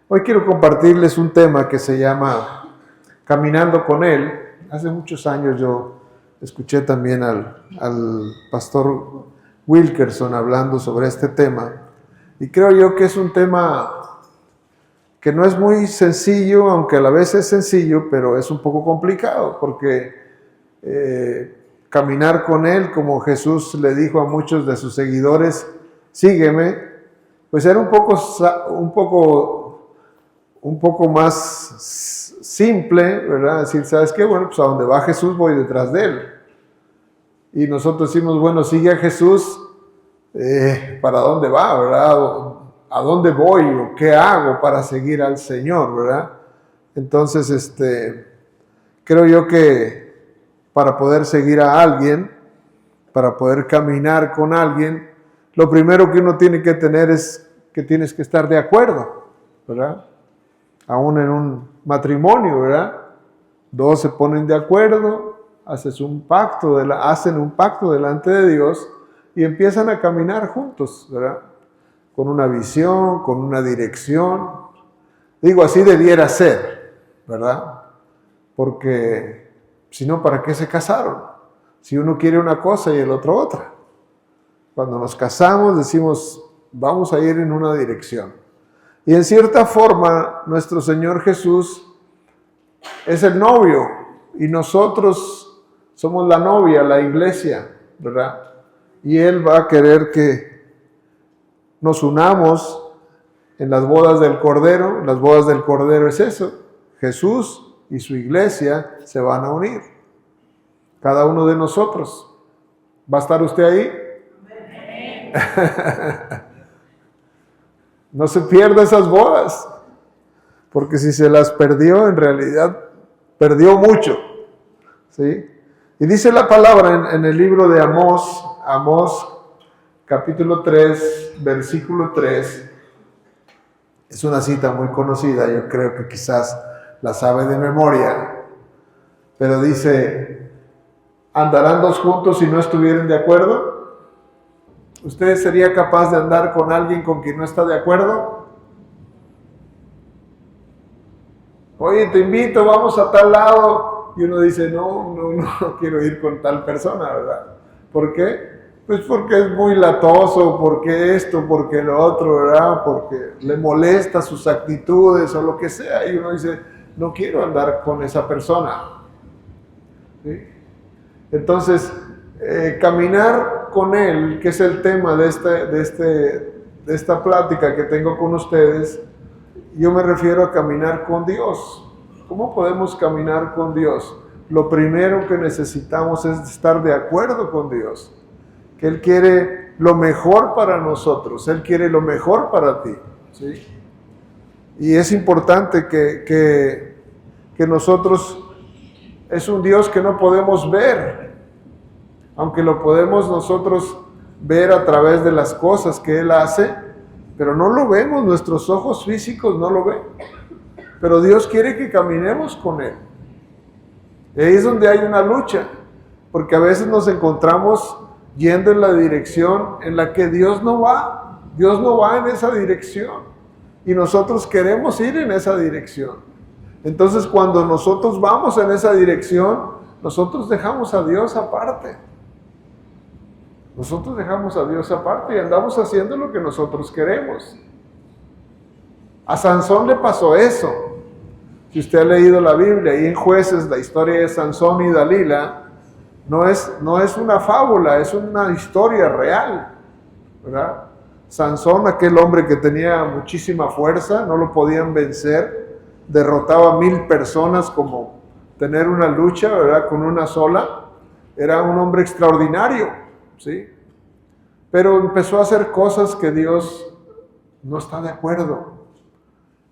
Hoy quiero compartirles un tema que se llama Caminando con Él. Hace muchos años yo escuché también al pastor Wilkerson hablando sobre este tema. Y creo yo que es un tema que no es muy sencillo, aunque a la vez es sencillo, pero es un poco complicado, porque caminar con Él, como Jesús le dijo a muchos de sus seguidores, sígueme, pues era un poco más simple, ¿verdad? Decir, ¿sabes qué? Bueno, pues a donde va Jesús voy detrás de Él. Y nosotros decimos, bueno, sigue a Jesús, ¿para dónde va, verdad? ¿A dónde voy o qué hago para seguir al Señor, verdad? Entonces, creo yo que para poder seguir a alguien, para poder caminar con alguien, lo primero que uno tiene que tener es que tienes que estar de acuerdo, ¿verdad? Aún en un matrimonio, ¿verdad? Dos se ponen de acuerdo, hacen un pacto delante de Dios y empiezan a caminar juntos, ¿verdad? Con una visión, con una dirección. Digo, así debiera ser, ¿verdad? Porque si no, ¿para qué se casaron? Si uno quiere una cosa y el otro otra. Cuando nos casamos decimos, vamos a ir en una dirección. Y en cierta forma, nuestro Señor Jesús es el novio y nosotros somos la novia, la iglesia, ¿verdad? Y Él va a querer que nos unamos en las bodas del Cordero. Las bodas del Cordero es eso. Jesús y su iglesia se van a unir. Cada uno de nosotros. ¿Va a estar usted ahí? No se pierda esas bodas, porque si se las perdió, en realidad perdió mucho, ¿sí? Y dice la palabra en el libro de Amós capítulo 3, versículo 3, es una cita muy conocida, yo creo que quizás la sabe de memoria, pero dice, ¿andarán dos juntos si no estuvieran de acuerdo? ¿Usted sería capaz de andar con alguien con quien no está de acuerdo? Oye, te invito, vamos a tal lado. Y uno dice, no quiero ir con tal persona, ¿verdad? ¿Por qué? Pues porque es muy latoso, porque esto, porque lo otro, ¿verdad? Porque le molesta sus actitudes o lo que sea. Y uno dice, no quiero andar con esa persona. ¿Sí? Entonces, caminar con Él, que es el tema de esta plática que tengo con ustedes, yo me refiero a caminar con Dios. ¿Cómo podemos caminar con Dios? Lo primero que necesitamos es estar de acuerdo con Dios, que Él quiere lo mejor para nosotros, Él quiere lo mejor para ti, ¿sí? Y es importante que nosotros, es un Dios que no podemos ver, aunque lo podemos nosotros ver a través de las cosas que Él hace, pero no lo vemos, nuestros ojos físicos no lo ven. Pero Dios quiere que caminemos con Él. Y ahí es donde hay una lucha, porque a veces nos encontramos yendo en la dirección en la que Dios no va. Dios no va en esa dirección. Y nosotros queremos ir en esa dirección. Entonces, cuando nosotros vamos en esa dirección, nosotros dejamos a Dios aparte. Nosotros dejamos a Dios aparte y andamos haciendo lo que nosotros queremos. A Sansón le pasó eso. Si usted ha leído la Biblia, y en Jueces, la historia de Sansón y Dalila, no es una fábula, es una historia real, ¿verdad? Sansón, aquel hombre que tenía muchísima fuerza, no lo podían vencer, derrotaba a 1000 personas como tener una lucha, ¿verdad? Con una sola. Era un hombre extraordinario, ¿sí? Pero empezó a hacer cosas que Dios no está de acuerdo.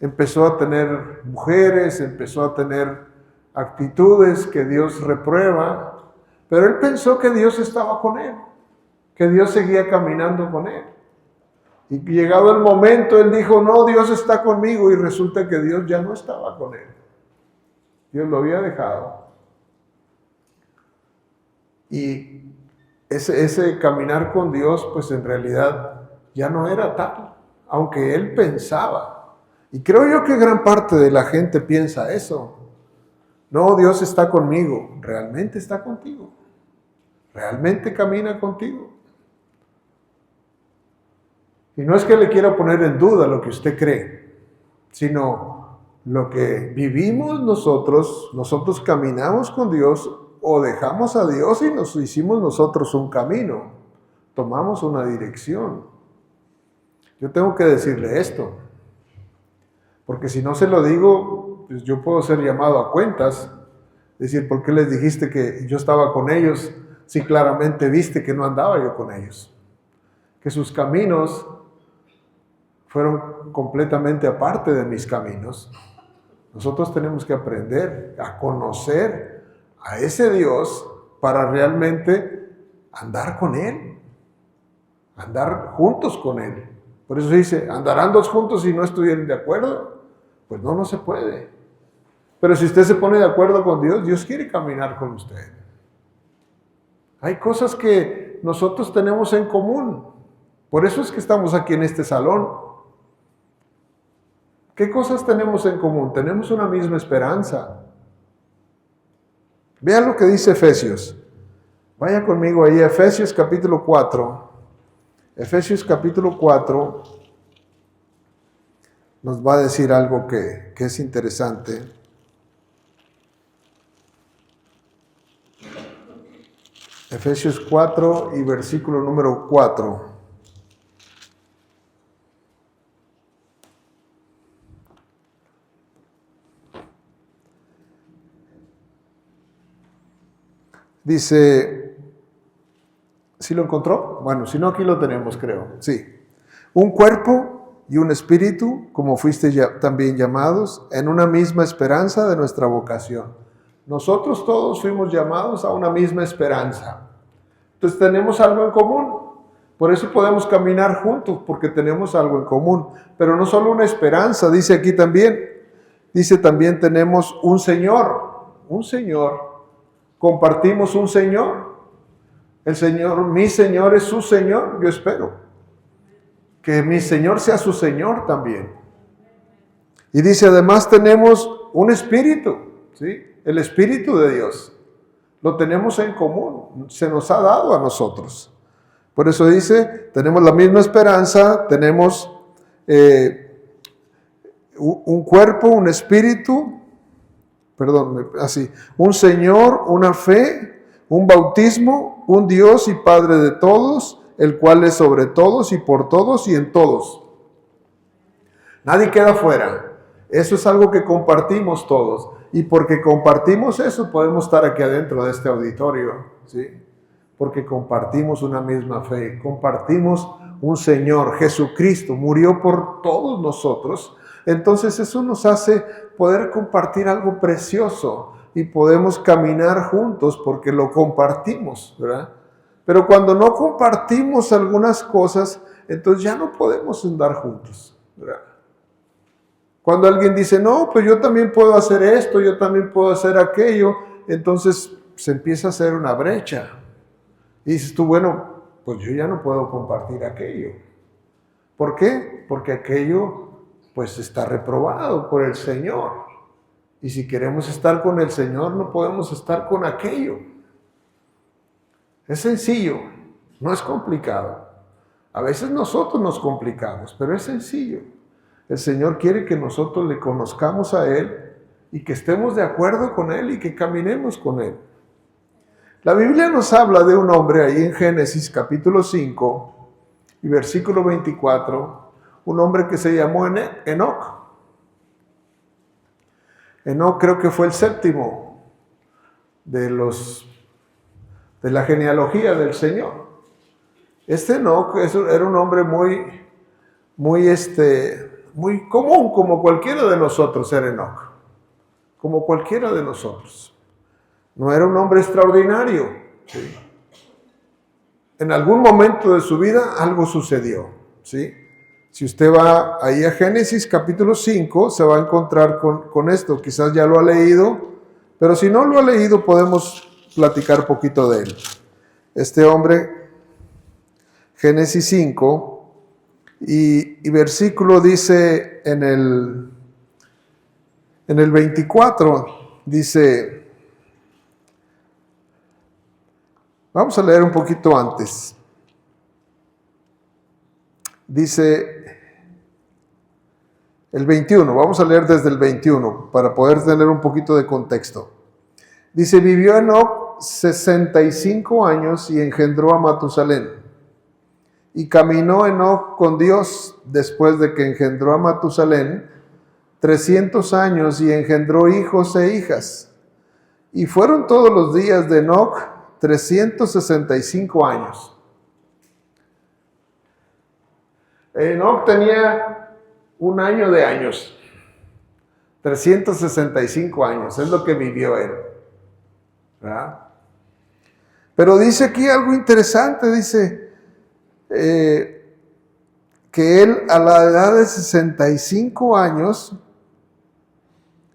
Empezó a tener mujeres, empezó a tener actitudes que Dios reprueba, pero él pensó que Dios estaba con él, que Dios seguía caminando con él. Y llegado el momento, él dijo, no, Dios está conmigo, y resulta que Dios ya no estaba con él. Dios lo había dejado. Y ese caminar con Dios, pues en realidad ya no era tal, aunque él pensaba. Y creo yo que gran parte de la gente piensa eso. No, Dios está conmigo. Realmente está contigo. Realmente camina contigo. Y no es que le quiera poner en duda lo que usted cree, sino lo que vivimos nosotros caminamos con Dios o dejamos a Dios y nos hicimos nosotros un camino, tomamos una dirección. Yo tengo que decirle esto, porque si no se lo digo, pues yo puedo ser llamado a cuentas, decir, ¿por qué les dijiste que yo estaba con ellos si claramente viste que no andaba yo con ellos? Que sus caminos fueron completamente aparte de mis caminos. Nosotros tenemos que aprender a conocer a ese Dios para realmente andar con Él, andar juntos con Él. Por eso dice, ¿andarán dos juntos si no estuvieran de acuerdo? Pues no se puede. Pero si usted se pone de acuerdo con Dios, Dios quiere caminar con usted. Hay cosas que nosotros tenemos en común. Por eso es que estamos aquí en este salón. ¿Qué cosas tenemos en común? Tenemos una misma esperanza. Vean lo que dice Efesios. Vaya conmigo ahí a Efesios capítulo 4. Efesios capítulo 4 nos va a decir algo que es interesante. Efesios 4 y versículo número 4. Dice, ¿sí lo encontró? Bueno, si no, aquí lo tenemos, creo. Sí. Un cuerpo y un espíritu, como fuiste también llamados, en una misma esperanza de nuestra vocación. Nosotros todos fuimos llamados a una misma esperanza. Entonces tenemos algo en común. Por eso podemos caminar juntos, porque tenemos algo en común. Pero no solo una esperanza, dice aquí también. Dice también tenemos un Señor. Un Señor. Compartimos un Señor. El Señor, mi Señor es su Señor. Yo espero que mi Señor sea su Señor también. Y dice, además tenemos un Espíritu, ¿sí? El Espíritu de Dios. Lo tenemos en común. Se nos ha dado a nosotros. Por eso dice, tenemos la misma esperanza, tenemos un cuerpo, un espíritu, un Señor, una fe, un bautismo, un Dios y Padre de todos, el cual es sobre todos y por todos y en todos. Nadie queda fuera. Eso es algo que compartimos todos. Y porque compartimos eso, podemos estar aquí adentro de este auditorio, ¿sí? Porque compartimos una misma fe, compartimos un Señor, Jesucristo, murió por todos nosotros. Entonces eso nos hace poder compartir algo precioso y podemos caminar juntos porque lo compartimos, ¿verdad? Pero cuando no compartimos algunas cosas, entonces ya no podemos andar juntos, ¿verdad? Cuando alguien dice, no, pues yo también puedo hacer esto, yo también puedo hacer aquello, entonces se empieza a hacer una brecha. Y dices tú, bueno, pues yo ya no puedo compartir aquello. ¿Por qué? Porque aquello pues está reprobado por el Señor. Y si queremos estar con el Señor, no podemos estar con aquello. Es sencillo, no es complicado. A veces nosotros nos complicamos, pero es sencillo. El Señor quiere que nosotros le conozcamos a Él y que estemos de acuerdo con Él y que caminemos con Él. La Biblia nos habla de un hombre ahí en Génesis capítulo 5 y versículo 24, un hombre que se llamó Enoc. Enoc creo que fue el séptimo de la genealogía del Señor. Este Enoc era un hombre muy común, como cualquiera de nosotros era Enoc. Como cualquiera de nosotros. No era un hombre extraordinario, ¿sí? En algún momento de su vida algo sucedió, ¿sí? Si usted va ahí a Génesis capítulo 5, se va a encontrar con esto. Quizás ya lo ha leído, pero si no lo ha leído, podemos platicar poquito de él. Este hombre, Génesis 5, Y versículo dice en el 24, dice, vamos a leer un poquito antes. Dice el 21, vamos a leer desde el 21 para poder tener un poquito de contexto. Dice, vivió Enoc 65 años y engendró a Matusalén. Y caminó Enoc con Dios después de que engendró a Matusalén 300 años y engendró hijos e hijas. Y fueron todos los días de Enoc 365 años. Enoc tenía 1 año de años. 365 años, es lo que vivió él. ¿Verdad? Pero dice aquí algo interesante, dice que él a la edad de 65 años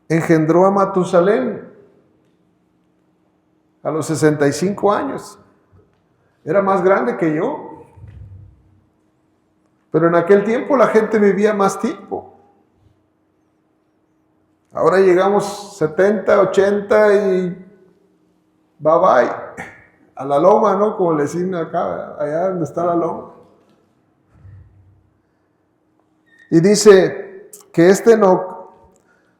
engendró a Matusalén. A los 65 años. Era más grande que yo. Pero en aquel tiempo la gente vivía más tiempo. Ahora llegamos 70, 80 y bye bye. A la loma, ¿no? Como le decían acá, allá donde está la loma. Y dice que este Enoc,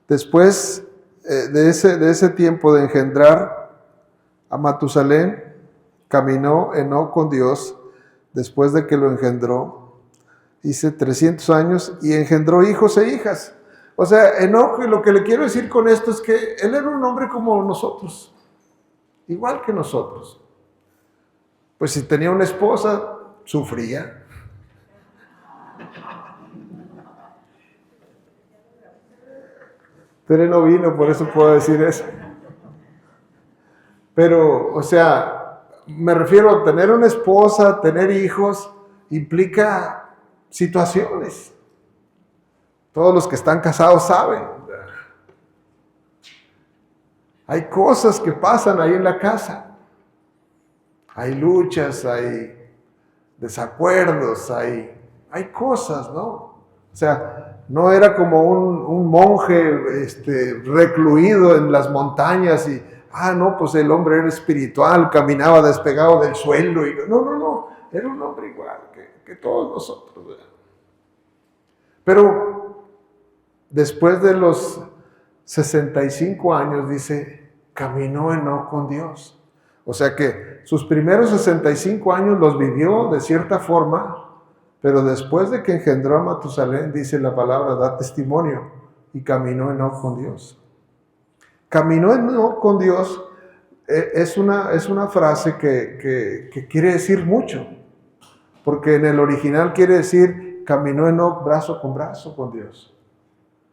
después de ese tiempo de engendrar a Matusalén, caminó Enoc con Dios después de que lo engendró. Dice 300 años y engendró hijos e hijas. O sea, Enoc, lo que le quiero decir con esto es que él era un hombre como nosotros, igual que nosotros. Pues si tenía una esposa, sufría. Pero no vino, por eso puedo decir eso. Pero, o sea, me refiero a tener una esposa, tener hijos, implica situaciones. Todos los que están casados saben. Hay cosas que pasan ahí en la casa. Hay luchas, hay desacuerdos, hay cosas, ¿no? O sea, no era como un monje recluido en las montañas y, no, pues el hombre era espiritual, caminaba despegado del suelo. No, era un hombre igual que todos nosotros, ¿verdad? Pero después de los 65 años, dice, caminó Enoc con Dios. O sea que sus primeros 65 años los vivió de cierta forma, pero después de que engendró a Matusalén, dice la palabra, da testimonio, y caminó Enoc con Dios. Caminó Enoc con Dios es una frase que quiere decir mucho, porque en el original quiere decir, caminó Enoc brazo con Dios.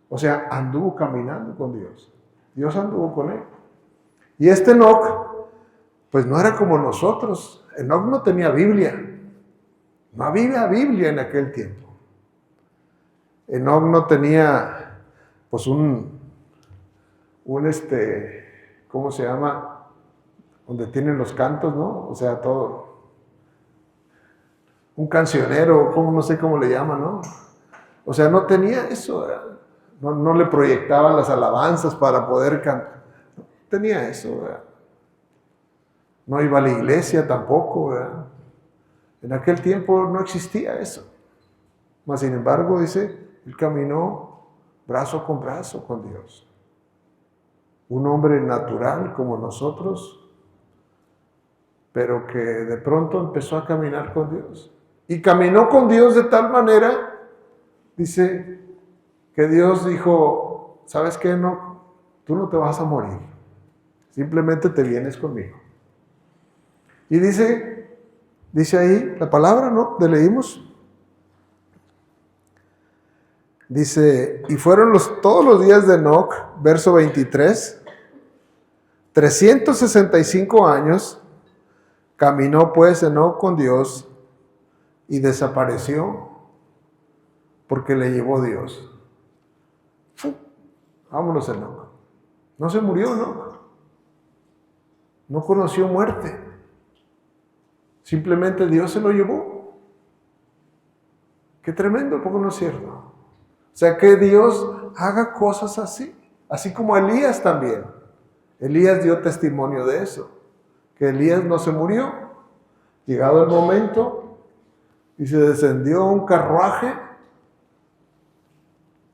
O sea, anduvo caminando con Dios. Dios anduvo con él. Y este Enoc, pues no era como nosotros. Enoc no tenía Biblia. No había Biblia en aquel tiempo. Enoc no tenía, pues ¿cómo se llama? Donde tienen los cantos, ¿no? O sea, todo. Un cancionero, no sé cómo le llaman, ¿no? O sea, no tenía eso, ¿verdad? No le proyectaban las alabanzas para poder cantar. No tenía eso, ¿verdad? No iba a la iglesia tampoco, ¿verdad? En aquel tiempo no existía eso. Mas, sin embargo, dice, él caminó brazo con Dios. Un hombre natural como nosotros, pero que de pronto empezó a caminar con Dios. Y caminó con Dios de tal manera, dice, que Dios dijo, ¿sabes qué? No, tú no te vas a morir. Simplemente te vienes conmigo. Y dice ahí la palabra, ¿no? Le leímos. Dice, y fueron todos los días de Enoc, verso 23, 365 años, caminó pues Enoc con Dios y desapareció porque le llevó Dios. Vámonos Enoc. No se murió, ¿no? No conoció muerte. Simplemente Dios se lo llevó. Qué tremendo, ¿por qué no es cierto? O sea, que Dios haga cosas así como Elías también. Elías dio testimonio de eso, que Elías no se murió. Llegado el momento, y se descendió un carruaje,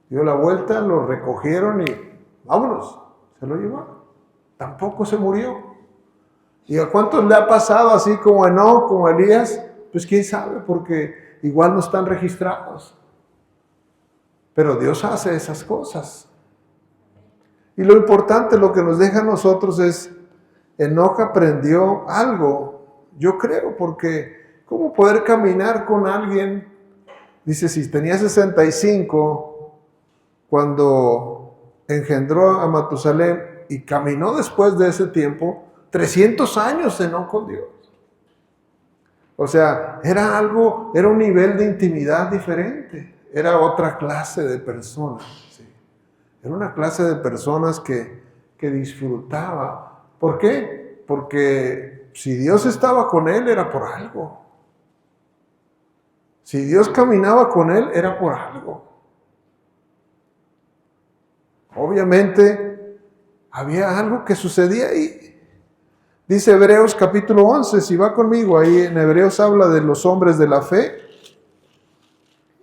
dio la vuelta, lo recogieron y vámonos, se lo llevaron. Tampoco se murió. ¿Y a cuántos le ha pasado así como Enoc, como Elías? Pues quién sabe, porque igual no están registrados. Pero Dios hace esas cosas. Y lo importante, lo que nos deja a nosotros es, Enoc aprendió algo, yo creo, porque ¿cómo poder caminar con alguien? Dice, si tenía 65, cuando engendró a Matusalén y caminó después de ese tiempo, 300 años Enoc con Dios. O sea, era un nivel de intimidad diferente, era otra clase de personas, ¿sí? Era una clase de personas que disfrutaba. ¿Por qué? Porque si Dios estaba con él, era por algo. Si Dios caminaba con él, era por algo. Obviamente, había algo que sucedía ahí. Dice Hebreos capítulo 11, si va conmigo, ahí en Hebreos habla de los hombres de la fe.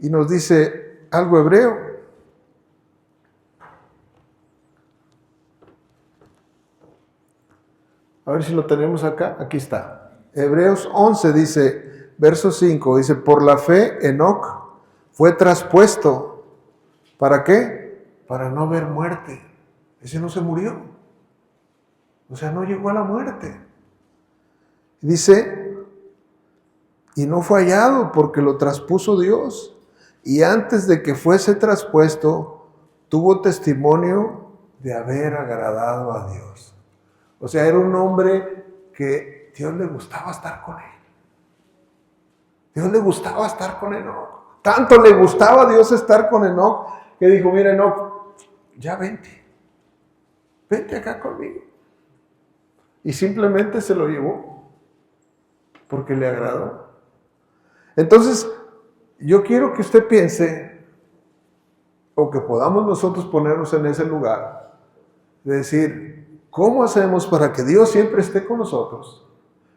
Y nos dice algo hebreo. A ver si lo tenemos acá. Aquí está. Hebreos 11 dice, verso 5, dice, por la fe Enoc fue traspuesto. ¿Para qué? Para no ver muerte. Ese no se murió. O sea, no llegó a la muerte. Dice, y no fue hallado porque lo traspuso Dios. Y antes de que fuese traspuesto, tuvo testimonio de haber agradado a Dios. O sea, era un hombre que Dios le gustaba estar con él. Dios le gustaba estar con Enoc. Tanto le gustaba a Dios estar con Enoc, que dijo, mira Enoc, ya vente acá conmigo. Y simplemente se lo llevó, porque le agradó. Entonces, yo quiero que usted piense, o que podamos nosotros ponernos en ese lugar, de decir, ¿cómo hacemos para que Dios siempre esté con nosotros?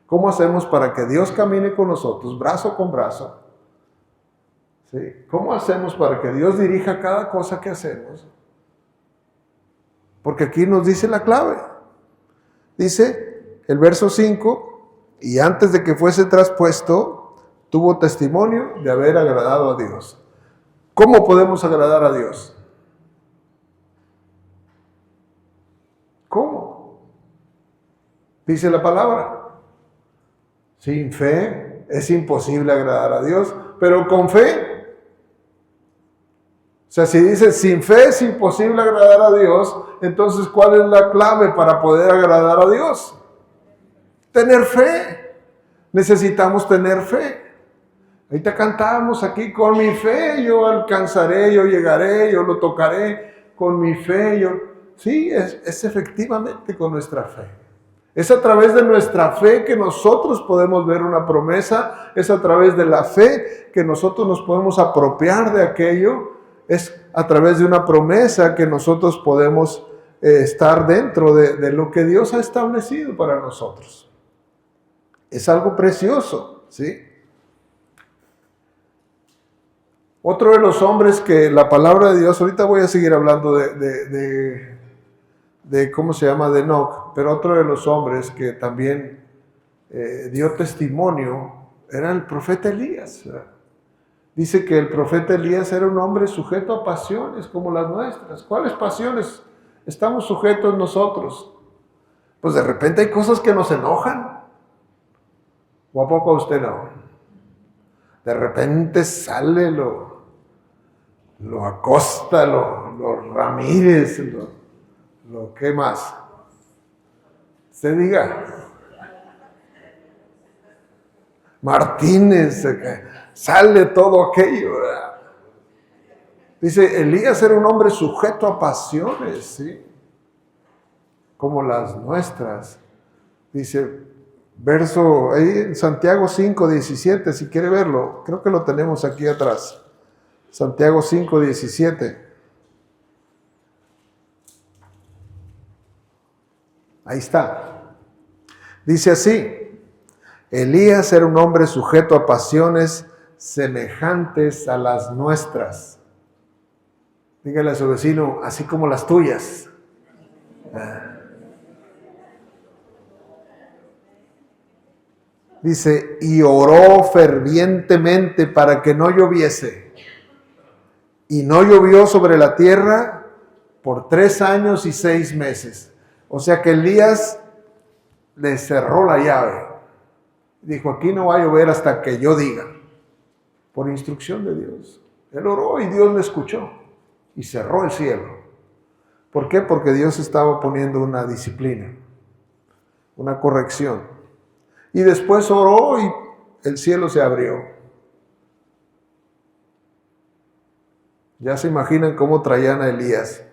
¿Cómo hacemos para que Dios camine con nosotros, brazo con brazo? ¿Sí? ¿Cómo hacemos para que Dios dirija cada cosa que hacemos? Porque aquí nos dice la clave. Dice el verso 5, y antes de que fuese traspuesto, tuvo testimonio de haber agradado a Dios. ¿Cómo podemos agradar a Dios? ¿Cómo? Dice la palabra. Sin fe es imposible agradar a Dios, pero con fe. O sea, si dice sin fe es imposible agradar a Dios, entonces ¿cuál es la clave para poder agradar a Dios? Tener fe. Necesitamos tener fe. Ahorita cantábamos aquí, con mi fe yo alcanzaré, yo llegaré, yo lo tocaré, con mi fe Sí, es efectivamente con nuestra fe. Es a través de nuestra fe que nosotros podemos ver una promesa, es a través de la fe que nosotros nos podemos apropiar de aquello, es a través de una promesa que nosotros podemos estar dentro de lo que Dios ha establecido para nosotros. Es algo precioso, ¿sí? Otro de los hombres que la palabra de Dios, ahorita voy a seguir hablando de ¿cómo se llama? De Enoc, pero otro de los hombres que también dio testimonio era el profeta Elías. Dice que el profeta Elías era un hombre sujeto a pasiones como las nuestras. ¿Cuáles pasiones estamos sujetos nosotros? Pues de repente hay cosas que nos enojan. ¿O a poco a usted no? De repente sale lo Acosta, lo Ramírez, lo ¿qué más? Se diga. Martínez, sale todo aquello, ¿verdad? Dice, Elías era un hombre sujeto a pasiones, ¿sí? Como las nuestras. Dice, verso, ahí en Santiago 5:17, si quiere verlo, creo que lo tenemos aquí atrás. Santiago 5:17. Ahí está. Dice así: Elías era un hombre sujeto a pasiones semejantes a las nuestras. Dígale a su vecino, así como las tuyas. Dice, y oró fervientemente para que no lloviese. Y no llovió sobre la tierra por 3 años y 6 meses. O sea que Elías le cerró la llave. Dijo, aquí no va a llover hasta que yo diga. Por instrucción de Dios. Él oró y Dios le escuchó. Y cerró el cielo. ¿Por qué? Porque Dios estaba poniendo una disciplina. Una corrección. Y después oró y el cielo se abrió. Ya se imaginan cómo traían a Elías.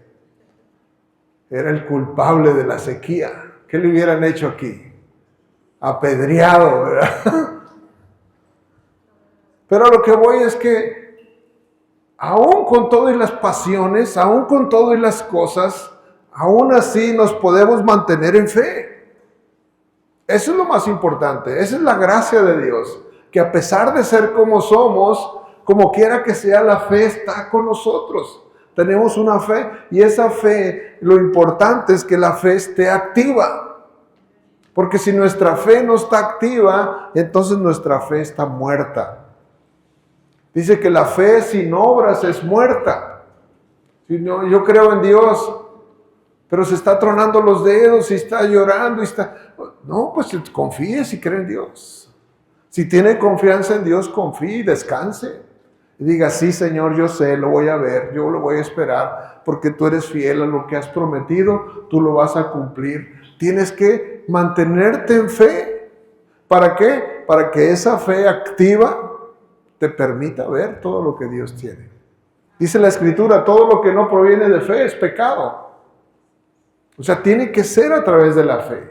Era el culpable de la sequía. ¿Qué le hubieran hecho aquí? Apedreado, ¿verdad? Pero a lo que voy es que aún con todas las pasiones, aún con todas las cosas, aún así nos podemos mantener en fe. Eso es lo más importante. Esa es la gracia de Dios. Que a pesar de ser como somos, como quiera que sea, la fe está con nosotros. Tenemos una fe y esa fe, lo importante es que la fe esté activa. Porque si nuestra fe no está activa, entonces nuestra fe está muerta. Dice que la fe sin obras es muerta. Si no, yo creo en Dios, pero se está tronando los dedos y está llorando y está... No, pues confíe si cree en Dios. Si tiene confianza en Dios, confíe y descanse. Y diga, sí, Señor, yo sé, lo voy a ver, yo lo voy a esperar, porque tú eres fiel a lo que has prometido, tú lo vas a cumplir. Tienes que mantenerte en fe. ¿Para qué? Para que esa fe activa te permita ver todo lo que Dios tiene. Dice la Escritura, todo lo que no proviene de fe es pecado. O sea, tiene que ser a través de la fe.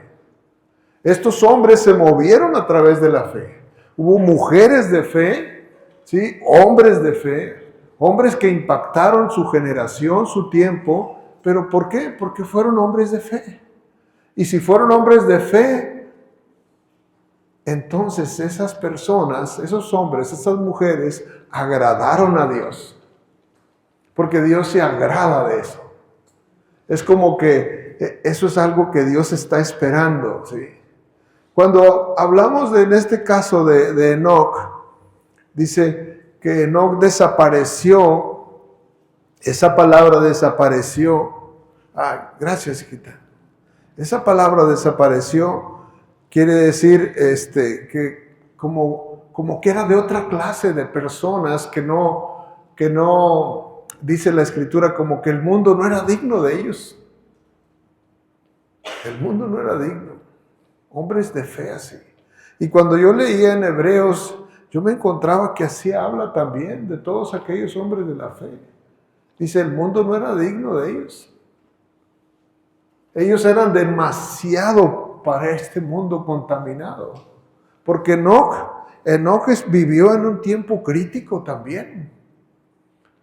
Estos hombres se movieron a través de la fe. Hubo mujeres de fe, ¿sí? Hombres de fe, hombres que impactaron su generación, su tiempo. ¿Pero por qué? Porque fueron hombres de fe. Y si fueron hombres de fe, entonces esas personas, esos hombres, esas mujeres, agradaron a Dios. Porque Dios se agrada de eso. Es como que eso es algo que Dios está esperando, ¿sí? Cuando hablamos en este caso de Enoc, dice que Enoc desapareció, esa palabra desapareció, gracias hijita, esa palabra desapareció quiere decir que como que era de otra clase de personas que no, dice la Escritura, como que el mundo no era digno de ellos. El mundo no era digno. Hombres de fe así. Y cuando yo leía en Hebreos, yo me encontraba que así habla también de todos aquellos hombres de la fe. Dice, el mundo no era digno de ellos. Ellos eran demasiado para este mundo contaminado. Porque Enoc vivió en un tiempo crítico también.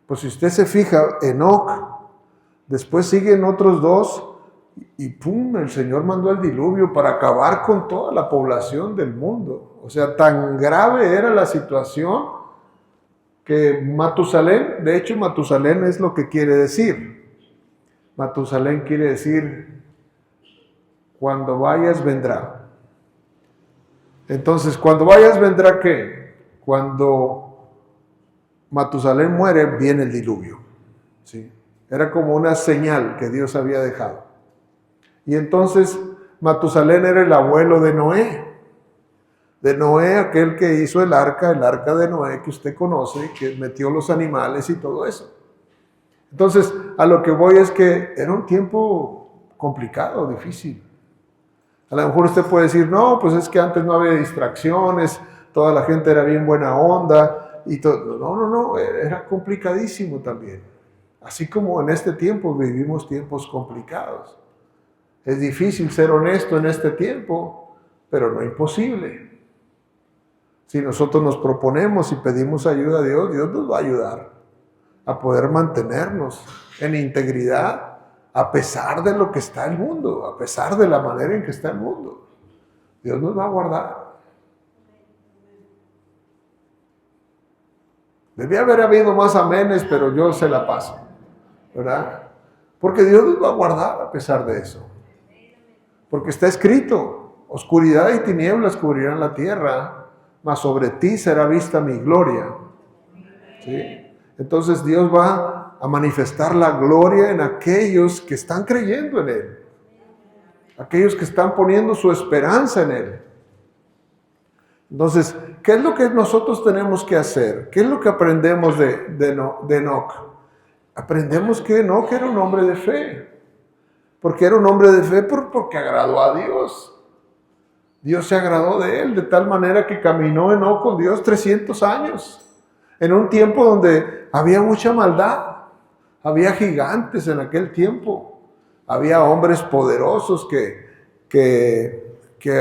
Pues si usted se fija, Enoc, después siguen otros 2, y ¡pum! El Señor mandó el diluvio para acabar con toda la población del mundo. O sea, tan grave era la situación que Matusalén, de hecho Matusalén es lo que quiere decir. Matusalén quiere decir, cuando vayas vendrá. Entonces, cuando vayas vendrá ¿qué? Cuando Matusalén muere, viene el diluvio. ¿Sí? Era como una señal que Dios había dejado. Y entonces Matusalén era el abuelo de Noé. De Noé, aquel que hizo el arca de Noé que usted conoce, que metió los animales y todo eso. Entonces, a lo que voy es que era un tiempo complicado, difícil. A lo mejor usted puede decir, no, pues es que antes no había distracciones, toda la gente era bien buena onda, y todo. No, era complicadísimo también. Así como en este tiempo vivimos tiempos complicados. Es difícil ser honesto en este tiempo, pero no imposible. Si nosotros nos proponemos y pedimos ayuda a Dios, Dios nos va a ayudar. a poder mantenernos en integridad a pesar de lo que está el mundo, a pesar de la manera en que está el mundo. Dios nos va a guardar. Debía haber habido más amenes, pero yo se la paso, ¿verdad? Porque Dios nos va a guardar a pesar de eso. Porque está escrito, oscuridad y tinieblas cubrirán la tierra, mas sobre ti será vista mi gloria. ¿Sí? Entonces Dios va a manifestar la gloria en aquellos que están creyendo en Él. Aquellos que están poniendo su esperanza en Él. Entonces, ¿qué es lo que nosotros tenemos que hacer? ¿Qué es lo que aprendemos de Enoc? Aprendemos que Enoc era un hombre de fe. Porque era un hombre de fe porque agradó a Dios. Dios se agradó de él de tal manera que caminó Enoc con Dios 300 años. En un tiempo donde había mucha maldad. Había gigantes en aquel tiempo. Había hombres poderosos que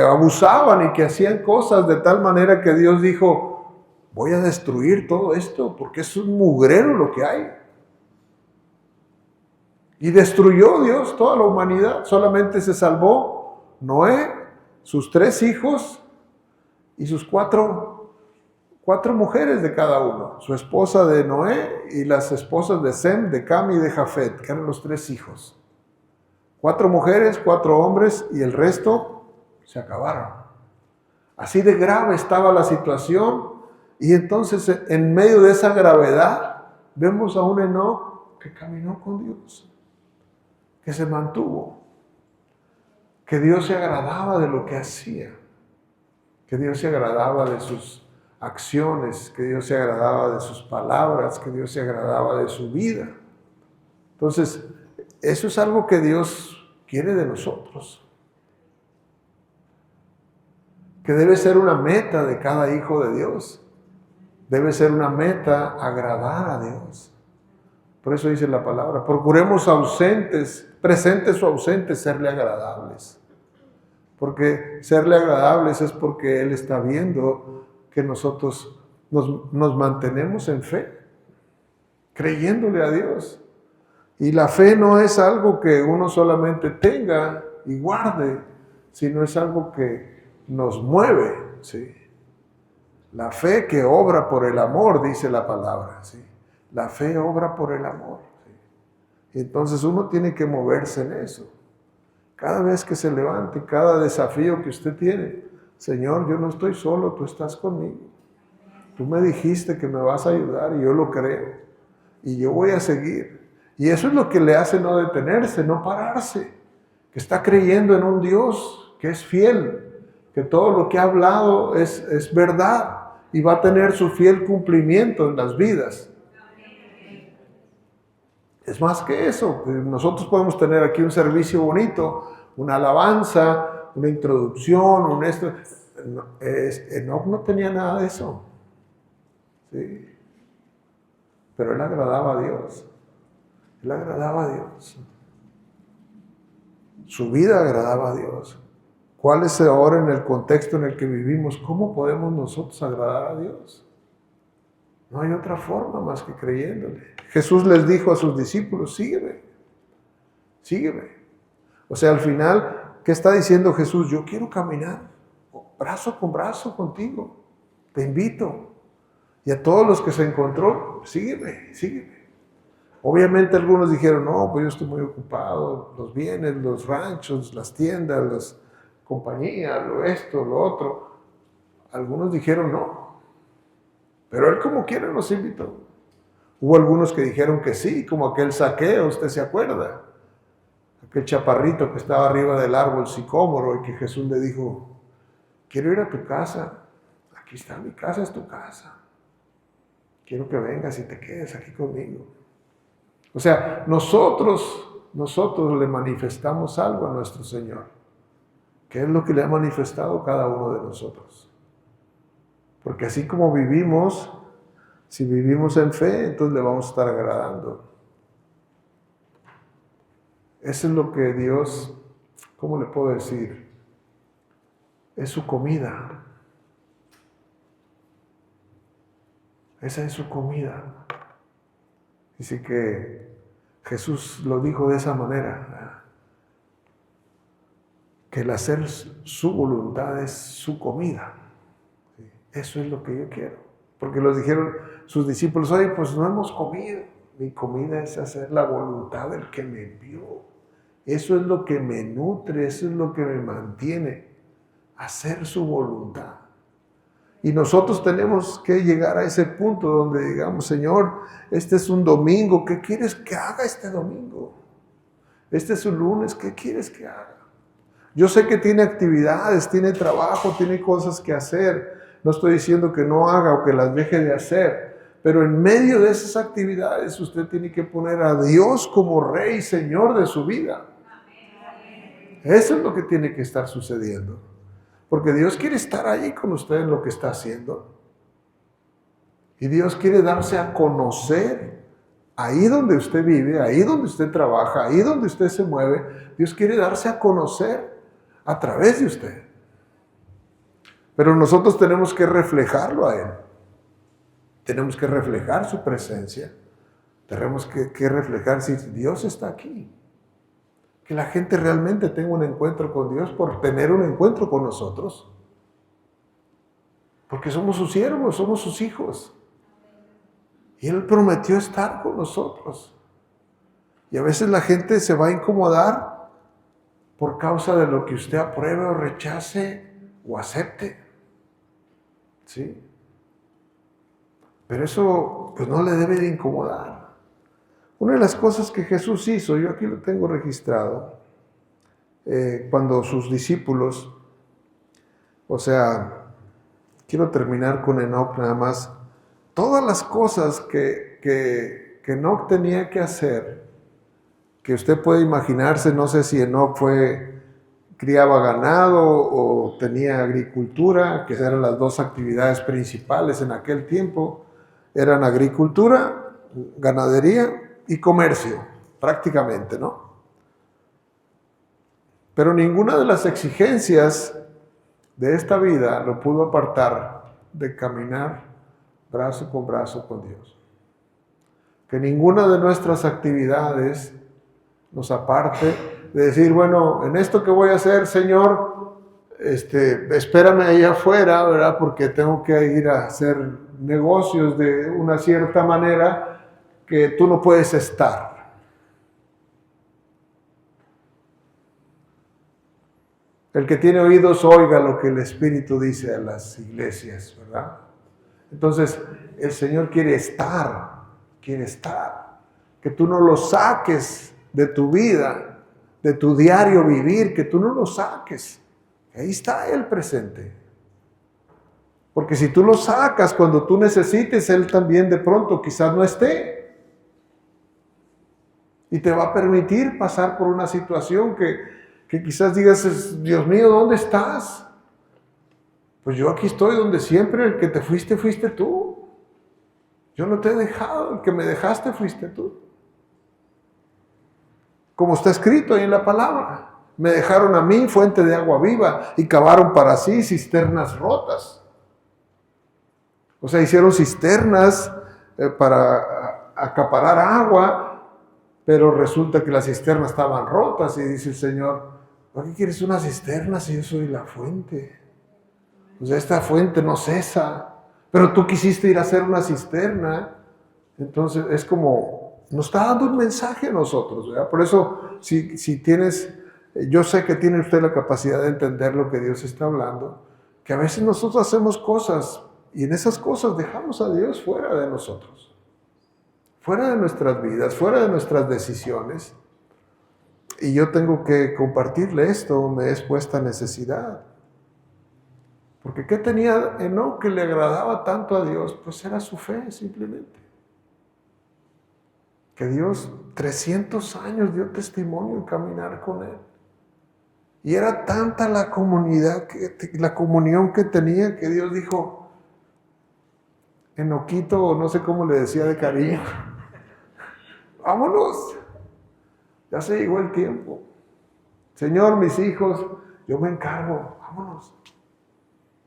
abusaban y que hacían cosas de tal manera que Dios dijo, voy a destruir todo esto porque es un mugrero lo que hay. Y destruyó Dios toda la humanidad. Solamente se salvó Noé, sus 3 hijos y sus cuatro mujeres de cada uno. Su esposa de Noé y las esposas de Sem, de Cam y de Jafet, que eran los 3 hijos. 4 mujeres, 4 hombres y el resto se acabaron. Así de grave estaba la situación. Y entonces en medio de esa gravedad vemos a un Enoc que caminó con Dios, que se mantuvo, que Dios se agradaba de lo que hacía, que Dios se agradaba de sus acciones, que Dios se agradaba de sus palabras, que Dios se agradaba de su vida. Entonces, eso es algo que Dios quiere de nosotros, que debe ser una meta de cada hijo de Dios, debe ser una meta agradar a Dios. Por eso dice la palabra, procuremos presentes o ausentes, serle agradables. Porque serle agradables es porque Él está viendo que nosotros nos mantenemos en fe, creyéndole a Dios. Y la fe no es algo que uno solamente tenga y guarde, sino es algo que nos mueve, ¿sí? La fe que obra por el amor, dice la palabra, ¿sí? La fe obra por el amor. ¿Sí? Entonces uno tiene que moverse en eso. Cada vez que se levante, cada desafío que usted tiene, Señor, yo no estoy solo, tú estás conmigo. Tú me dijiste que me vas a ayudar y yo lo creo. Y yo voy a seguir. Y eso es lo que le hace no detenerse, no pararse. Que está creyendo en un Dios que es fiel, que todo lo que ha hablado es verdad y va a tener su fiel cumplimiento en las vidas. Es más que eso. Nosotros podemos tener aquí un servicio bonito, una alabanza, una introducción, un esto. Enoc no tenía nada de eso. ¿Sí? Pero él agradaba a Dios. Él agradaba a Dios. Su vida agradaba a Dios. ¿Cuál es ahora en el contexto en el que vivimos? ¿Cómo podemos nosotros agradar a Dios? No hay otra forma más que creyéndole. Jesús les dijo a sus discípulos, sígueme, sígueme. O sea, al final, ¿qué está diciendo Jesús? Yo quiero caminar brazo con brazo contigo. Te invito. Y a todos los que se encontró, sígueme, sígueme. Obviamente algunos dijeron, no, pues yo estoy muy ocupado, los bienes, los ranchos, las tiendas, las compañías, lo esto, lo otro. Algunos dijeron no. Pero él como quiera nos invitó. Hubo algunos que dijeron que sí, como aquel Zaqueo, usted se acuerda. Aquel chaparrito que estaba arriba del árbol sicómoro y que Jesús le dijo, quiero ir a tu casa. Aquí está mi casa, es tu casa. Quiero que vengas y te quedes aquí conmigo. O sea, nosotros le manifestamos algo a nuestro Señor. ¿Qué es lo que le ha manifestado cada uno de nosotros? Porque así como vivimos, si vivimos en fe, entonces le vamos a estar agradando. Eso es lo que Dios, ¿cómo le puedo decir? Es su comida. Esa es su comida. Dice que Jesús lo dijo de esa manera, que el hacer su voluntad es su comida. Eso es lo que yo quiero. Porque los dijeron sus discípulos, oye, pues no hemos comido. Mi comida es hacer la voluntad del que me envió. Eso es lo que me nutre, eso es lo que me mantiene. Hacer su voluntad. Y nosotros tenemos que llegar a ese punto donde digamos, Señor, este es un domingo, ¿qué quieres que haga este domingo? Este es un lunes, ¿qué quieres que haga? Yo sé que tiene actividades, tiene trabajo, tiene cosas que hacer. No estoy diciendo que no haga o que las deje de hacer, pero en medio de esas actividades usted tiene que poner a Dios como Rey y Señor de su vida. Eso es lo que tiene que estar sucediendo. Porque Dios quiere estar ahí con usted en lo que está haciendo. Y Dios quiere darse a conocer ahí donde usted vive, ahí donde usted trabaja, ahí donde usted se mueve. Dios quiere darse a conocer a través de usted. Pero nosotros tenemos que reflejarlo a Él. Tenemos que reflejar su presencia. Tenemos que reflejar si Dios está aquí. Que la gente realmente tenga un encuentro con Dios por tener un encuentro con nosotros. Porque somos sus siervos, somos sus hijos. Y Él prometió estar con nosotros. Y a veces la gente se va a incomodar por causa de lo que usted apruebe o rechace o acepte. ¿Sí? Pero eso pues no le debe de incomodar. Una de las cosas que Jesús hizo, yo aquí lo tengo registrado, cuando sus discípulos, o sea, quiero terminar con Enoc nada más, todas las cosas que Enoc tenía que hacer, que usted puede imaginarse, no sé si Enoc criaba ganado o tenía agricultura, que eran las dos actividades principales en aquel tiempo, eran agricultura, ganadería y comercio, prácticamente, ¿no? Pero ninguna de las exigencias de esta vida lo pudo apartar de caminar brazo con brazo con Dios. Que ninguna de nuestras actividades nos aparte de decir, bueno, en esto que voy a hacer, Señor, espérame ahí afuera, ¿verdad? Porque tengo que ir a hacer negocios de una cierta manera que tú no puedes estar. El que tiene oídos, oiga lo que el Espíritu dice a las iglesias, ¿verdad? Entonces, el Señor quiere estar. Que tú no lo saques de tu vida, de tu diario vivir, que tú no lo saques. Ahí está Él presente. Porque si tú lo sacas cuando tú necesites, Él también de pronto quizás no esté. Y te va a permitir pasar por una situación que quizás digas, Dios mío, ¿dónde estás? Pues yo aquí estoy donde siempre, el que te fuiste tú. Yo no te he dejado, el que me dejaste fuiste tú. Como está escrito ahí en la palabra. Me dejaron a mí fuente de agua viva y cavaron para sí cisternas rotas. O sea, hicieron cisternas para acaparar agua, pero resulta que las cisternas estaban rotas y dice el Señor, ¿para qué quieres una cisterna si yo soy la fuente? O sea, esta fuente no cesa, pero tú quisiste ir a hacer una cisterna. Entonces es como, nos está dando un mensaje a nosotros, ¿verdad? Por eso, si tienes, yo sé que tiene usted la capacidad de entender lo que Dios está hablando, que a veces nosotros hacemos cosas y en esas cosas dejamos a Dios fuera de nosotros, fuera de nuestras vidas, fuera de nuestras decisiones. Y yo tengo que compartirle esto, me es puesta necesidad. Porque ¿qué tenía Enoc que le agradaba tanto a Dios? Pues era su fe, simplemente. Que Dios 300 años dio testimonio en caminar con Él. Y era tanta la comunidad, la comunión que tenía, que Dios dijo, Enoquito, no sé cómo le decía de cariño, vámonos, ya se llegó el tiempo. Señor, mis hijos, yo me encargo, vámonos.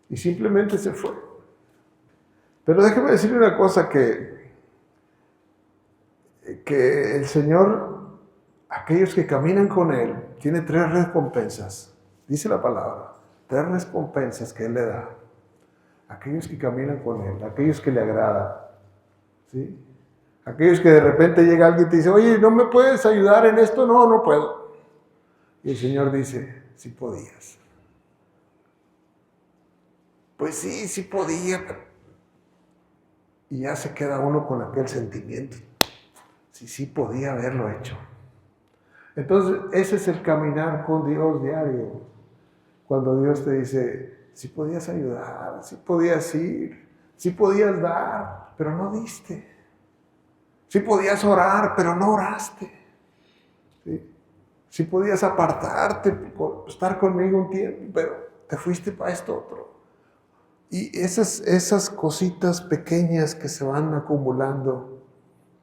Y simplemente se fue. Pero déjeme decirle una cosa, que que el Señor, aquellos que caminan con Él, tiene 3 recompensas. Dice la palabra, 3 recompensas que Él le da. Aquellos que caminan con Él, aquellos que le agradan. ¿Sí? Aquellos que de repente llega alguien y te dice, oye, ¿no me puedes ayudar en esto? No, no puedo. Y el Señor dice, sí podías. Pues sí, sí podía. Y ya se queda uno con aquel sentimiento. Sí podía haberlo hecho. Entonces, ese es el caminar con Dios diario. Cuando Dios te dice, sí podías ayudar, sí podías ir, sí podías dar, pero no diste. Sí podías orar, pero no oraste. Sí podías apartarte, estar conmigo un tiempo, pero te fuiste para esto otro. Y esas cositas pequeñas que se van acumulando,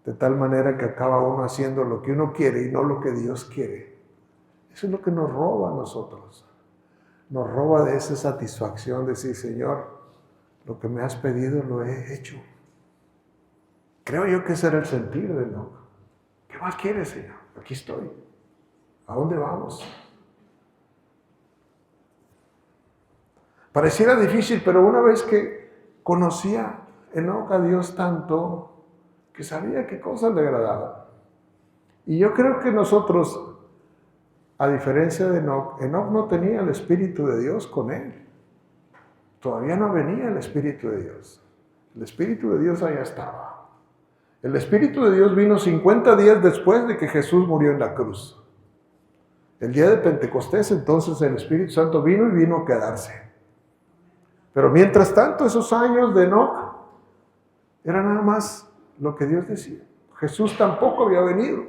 de tal manera que acaba uno haciendo lo que uno quiere y no lo que Dios quiere. Eso es lo que nos roba a nosotros. Nos roba de esa satisfacción de decir, Señor, lo que me has pedido lo he hecho. Creo yo que ese era el sentir de Enoc. ¿Qué más quieres, Señor? Aquí estoy. ¿A dónde vamos? Pareciera difícil, pero una vez que conocía Enoc a Dios tanto, que sabía qué cosas le agradaban. Y yo creo que nosotros, a diferencia de Enoc no tenía el Espíritu de Dios con él. Todavía no venía el Espíritu de Dios. El Espíritu de Dios allá estaba. El Espíritu de Dios vino 50 días después de que Jesús murió en la cruz. El día de Pentecostés, entonces el Espíritu Santo vino a quedarse. Pero mientras tanto, esos años de Enoc era nada más lo que Dios decía. Jesús tampoco había venido.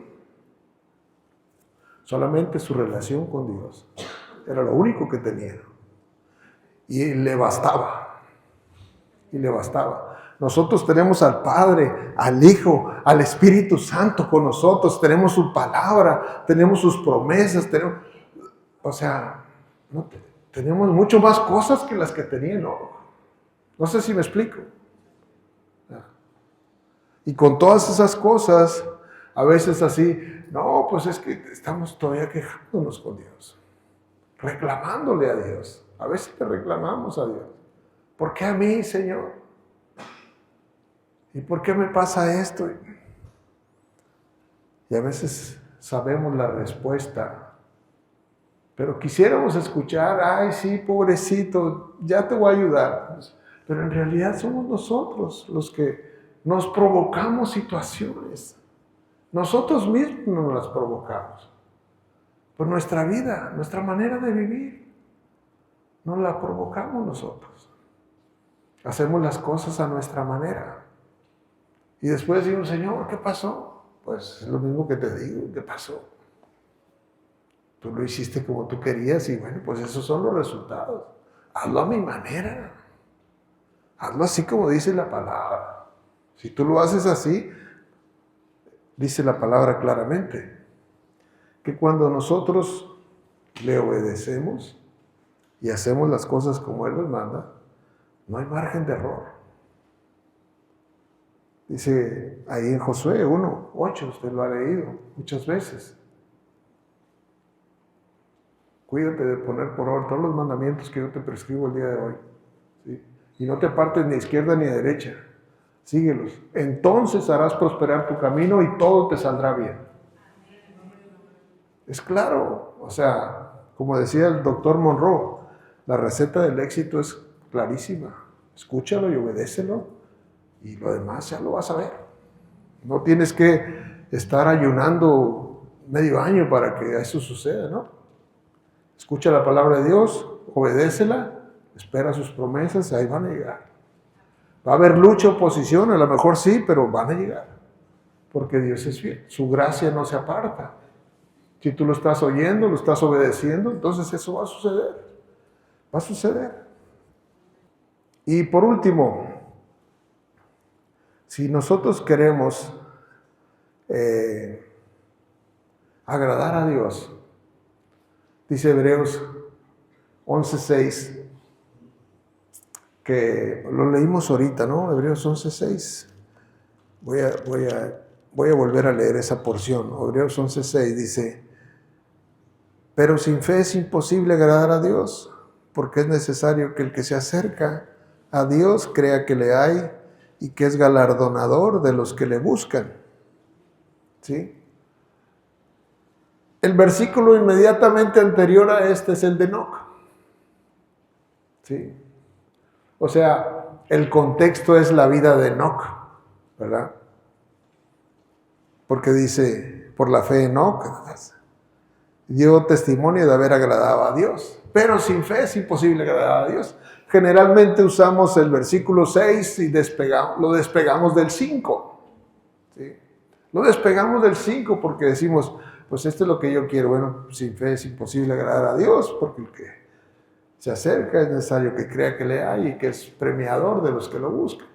Solamente su relación con Dios era lo único que tenía. Y le bastaba. Y le bastaba. Nosotros tenemos al Padre, al Hijo, al Espíritu Santo con nosotros. Tenemos su palabra, tenemos sus promesas. Tenemos mucho más cosas que las que tenía Enoc. No sé si me explico. Y con todas esas cosas, a veces así, no, pues es que estamos todavía quejándonos con Dios, reclamándole a Dios. A veces le reclamamos a Dios. ¿Por qué a mí, Señor? ¿Y por qué me pasa esto? Y a veces sabemos la respuesta, pero quisiéramos escuchar, ay, sí, pobrecito, ya te voy a ayudar. Pero en realidad somos nosotros los que nos provocamos situaciones. Nosotros mismos nos las provocamos. Por nuestra vida, nuestra manera de vivir, nos la provocamos nosotros. Hacemos las cosas a nuestra manera. Y después decimos, Señor, ¿qué pasó? Pues es lo mismo que te digo, ¿qué pasó? Tú lo hiciste como tú querías y bueno, pues esos son los resultados. Hazlo a mi manera. Hazlo así como dice la palabra. Si tú lo haces así, dice la palabra claramente, que cuando nosotros le obedecemos y hacemos las cosas como Él nos manda, no hay margen de error. Dice ahí en Josué 1:8, usted lo ha leído muchas veces. Cuídate de poner por obra todos los mandamientos que yo te prescribo el día de hoy. ¿Sí? Y no te apartes ni a izquierda ni a derecha. Síguelos. Entonces harás prosperar tu camino y todo te saldrá bien. Es claro. O sea, como decía el doctor Monroe, la receta del éxito es clarísima. Escúchalo y obedécelo y lo demás ya lo vas a ver. No tienes que estar ayunando medio año para que eso suceda, ¿no? Escucha la palabra de Dios, obedécela, espera sus promesas, ahí van a llegar. Va a haber lucha, oposición, a lo mejor sí, pero van a llegar. Porque Dios es fiel. Su gracia no se aparta. Si tú lo estás oyendo, lo estás obedeciendo, entonces eso va a suceder. Va a suceder. Y por último, si nosotros queremos agradar a Dios, dice Hebreos 11:6, que lo leímos ahorita, ¿no? Hebreos 11:6. Voy a Voy a volver a leer esa porción. Hebreos 11:6 dice, pero sin fe es imposible agradar a Dios, porque es necesario que el que se acerca a Dios crea que le hay y que es galardonador de los que le buscan. ¿Sí? El versículo inmediatamente anterior a este es el de Enoc. ¿Sí? O sea, el contexto es la vida de Enoc, ¿verdad? Porque dice, por la fe Enoc dio testimonio de haber agradado a Dios. Pero sin fe es imposible agradar a Dios. Generalmente usamos el versículo 6 y lo despegamos del 5. ¿Sí? Lo despegamos del 5 porque decimos, pues esto es lo que yo quiero. Bueno, sin fe es imposible agradar a Dios, porque el que se acerca es necesario que crea que le hay y que es premiador de los que lo buscan.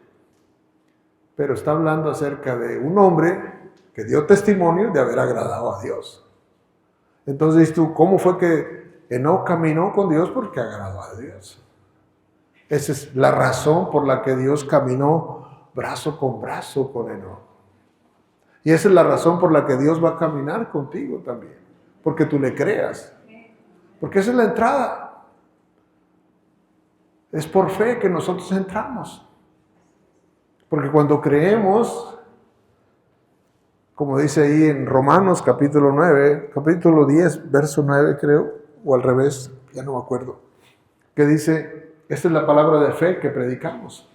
Pero está hablando acerca de un hombre que dio testimonio de haber agradado a Dios. Entonces dices tú, ¿cómo fue que Enoc caminó con Dios? Porque agradó a Dios. Esa es la razón por la que Dios caminó brazo con brazo con Enoc. Y esa es la razón por la que Dios va a caminar contigo también. Porque tú le creas. Porque esa es la entrada. Es por fe que nosotros entramos. Porque cuando creemos, como dice ahí en Romanos capítulo 10, verso 9 creo, o al revés, ya no me acuerdo, que dice, esta es la palabra de fe que predicamos,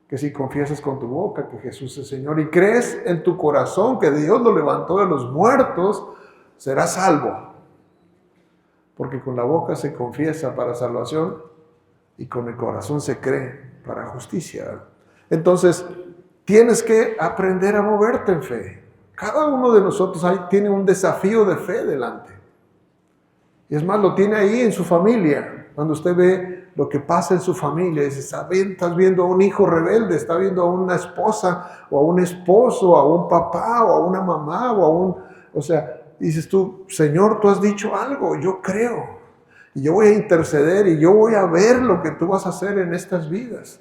que si confiesas con tu boca que Jesús es Señor y crees en tu corazón que Dios lo levantó de los muertos, serás salvo. Porque con la boca se confiesa para salvación y con el corazón se cree para justicia. Entonces, tienes que aprender a moverte en fe. Cada uno de nosotros tiene un desafío de fe delante. Y es más, lo tiene ahí en su familia. Cuando usted ve lo que pasa en su familia, dice, estás viendo a un hijo rebelde, está viendo a una esposa, o a un esposo, o a un papá, o a una mamá, o sea, dices tú, Señor, tú has dicho algo, yo creo. Y yo voy a interceder y yo voy a ver lo que tú vas a hacer en estas vidas.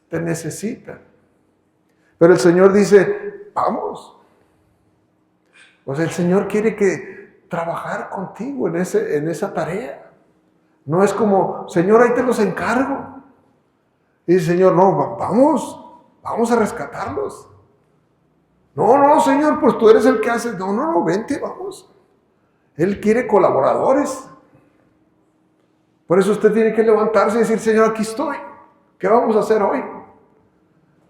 Te necesitan. Pero el Señor dice, vamos. O sea, el Señor quiere trabajar contigo en esa tarea. No es como, Señor, ahí te los encargo. Y dice, Señor, no, vamos a rescatarlos. No, Señor, pues tú eres el que hace. No, vente, vamos. Él quiere colaboradores. Por eso usted tiene que levantarse y decir, Señor, aquí estoy. ¿Qué vamos a hacer hoy?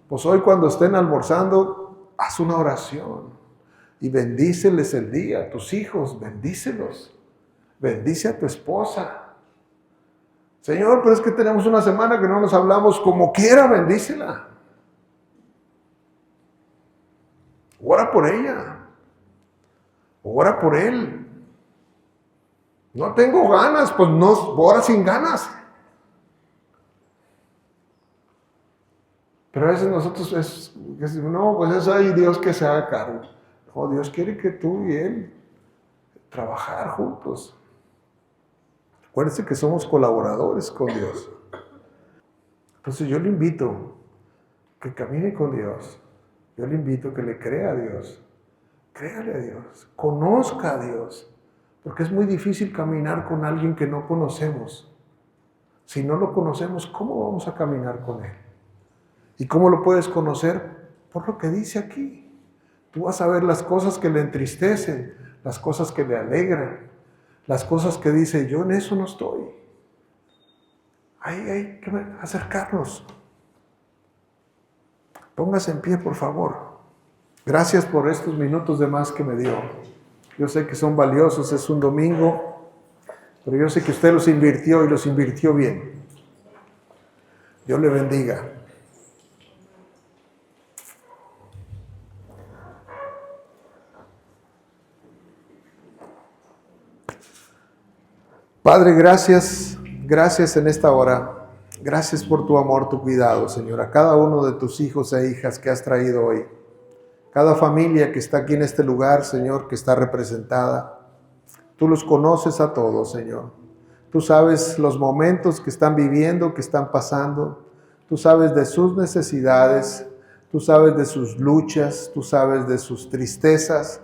Pues hoy cuando estén almorzando, haz una oración y bendíceles el día. A tus hijos, bendícelos. Bendice a tu esposa. Señor, pero es que tenemos una semana que no nos hablamos. Como quiera, bendícela. Ora por ella. Ora por él. No tengo ganas, pues no, ora sin ganas. Pero a veces nosotros no, pues eso hay Dios que se haga cargo. No, Dios quiere que tú y él trabajar juntos. Acuérdense que somos colaboradores con Dios. Entonces yo le invito que camine con Dios. Yo le invito que le crea a Dios. Créale a Dios. Conozca a Dios. Porque es muy difícil caminar con alguien que no conocemos. Si no lo conocemos, ¿cómo vamos a caminar con él? ¿Y cómo lo puedes conocer? Por lo que dice aquí. Tú vas a ver las cosas que le entristecen, las cosas que le alegran, las cosas que dice, yo en eso no estoy. Ahí hay que acercarnos. Póngase en pie, por favor. Gracias por estos minutos de más que me dio. Yo sé que son valiosos, es un domingo, pero yo sé que usted los invirtió y los invirtió bien. Dios le bendiga. Padre, gracias en esta hora. Gracias por tu amor, tu cuidado, Señor, a cada uno de tus hijos e hijas que has traído hoy. Cada familia que está aquí en este lugar, Señor, que está representada. Tú los conoces a todos, Señor. Tú sabes los momentos que están viviendo, que están pasando. Tú sabes de sus necesidades. Tú sabes de sus luchas, tú sabes de sus tristezas,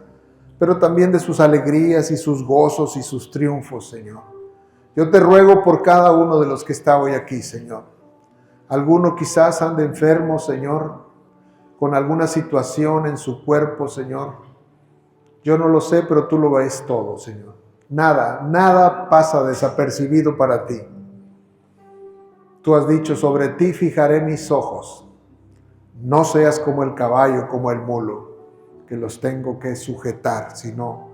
pero también de sus alegrías y sus gozos y sus triunfos, Señor. Yo te ruego por cada uno de los que está hoy aquí, Señor. Alguno quizás ande enfermo, Señor, con alguna situación en su cuerpo, Señor. Yo no lo sé, pero tú lo ves todo, Señor. Nada pasa desapercibido para ti. Tú has dicho, sobre ti fijaré mis ojos. No seas como el caballo, como el mulo, que los tengo que sujetar, si no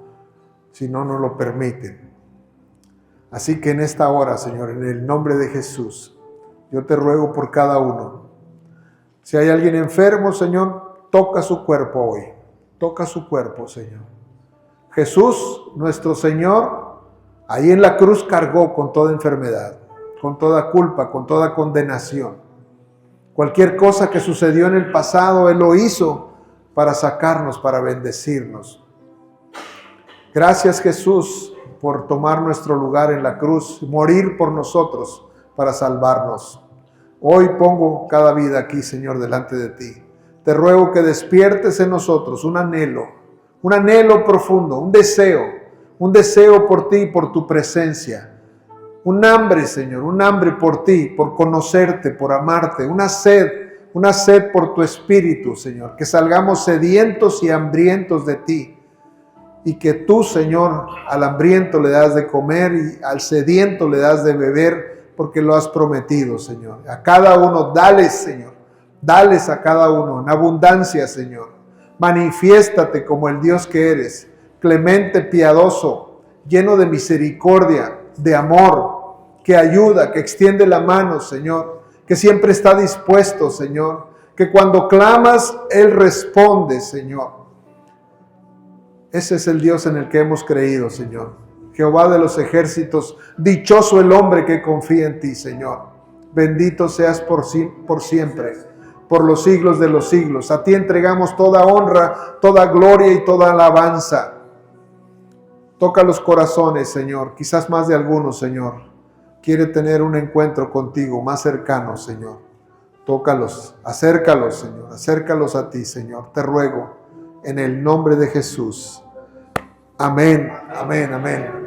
lo permiten. Así que en esta hora, Señor, en el nombre de Jesús, yo te ruego por cada uno. Si hay alguien enfermo, Señor, toca su cuerpo hoy. Toca su cuerpo, Señor. Jesús, nuestro Señor, ahí en la cruz cargó con toda enfermedad, con toda culpa, con toda condenación. Cualquier cosa que sucedió en el pasado, Él lo hizo para sacarnos, para bendecirnos. Gracias, Jesús, por tomar nuestro lugar en la cruz, morir por nosotros para salvarnos. Hoy pongo cada vida aquí, Señor, delante de ti. Te ruego que despiertes en nosotros un anhelo profundo, un deseo por ti y por tu presencia. Un hambre, Señor, un hambre por ti, por conocerte, por amarte, una sed por tu espíritu, Señor, que salgamos sedientos y hambrientos de ti, y que tú, Señor, al hambriento le das de comer y al sediento le das de beber, porque lo has prometido, Señor. A cada uno, dales, Señor, dales a cada uno en abundancia, Señor. Manifiéstate como el Dios que eres, clemente, piadoso, lleno de misericordia, de amor, que ayuda, que extiende la mano, Señor, que siempre está dispuesto, Señor, que cuando clamas, Él responde, Señor. Ese es el Dios en el que hemos creído, Señor. Jehová de los ejércitos, dichoso el hombre que confía en ti, Señor. Bendito seas por siempre, por los siglos de los siglos. A ti entregamos toda honra, toda gloria y toda alabanza. Toca los corazones, Señor, quizás más de algunos, Señor. Quiere tener un encuentro contigo más cercano, Señor. Tócalos, acércalos, Señor, acércalos a ti, Señor. Te ruego, en el nombre de Jesús. Amén, amén, amén.